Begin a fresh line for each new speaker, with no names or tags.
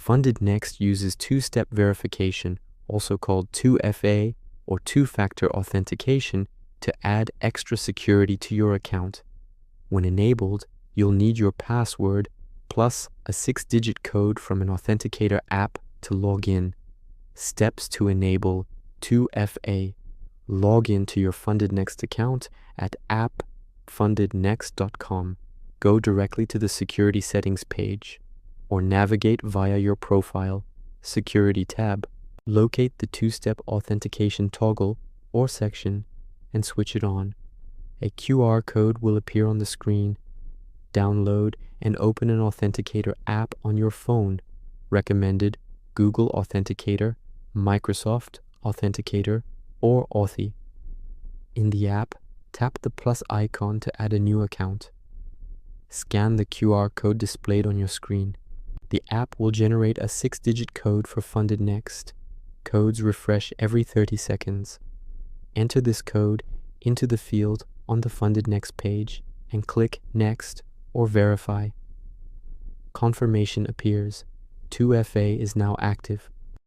FundedNext uses two-step verification, also called 2FA or two-factor authentication, to add extra security to your account. When enabled, you'll need your password plus a 6-digit code from an authenticator app to log in. Steps to enable 2FA. Log in to your FundedNext account at appfundednext.com. Go directly to the security settings page or navigate via your profile, security tab. Locate the two-step authentication toggle or section and switch it on. A QR code will appear on the screen. Download and open an authenticator app on your phone. Recommended Google Authenticator, Microsoft Authenticator, or Authy. In the app, tap the plus icon to add a new account. Scan the QR code displayed on your screen. The app will generate a 6-digit code for FundedNext. Codes refresh every 30 seconds. Enter this code into the field on the FundedNext page and click Next or Verify. Confirmation appears. 2FA is now active.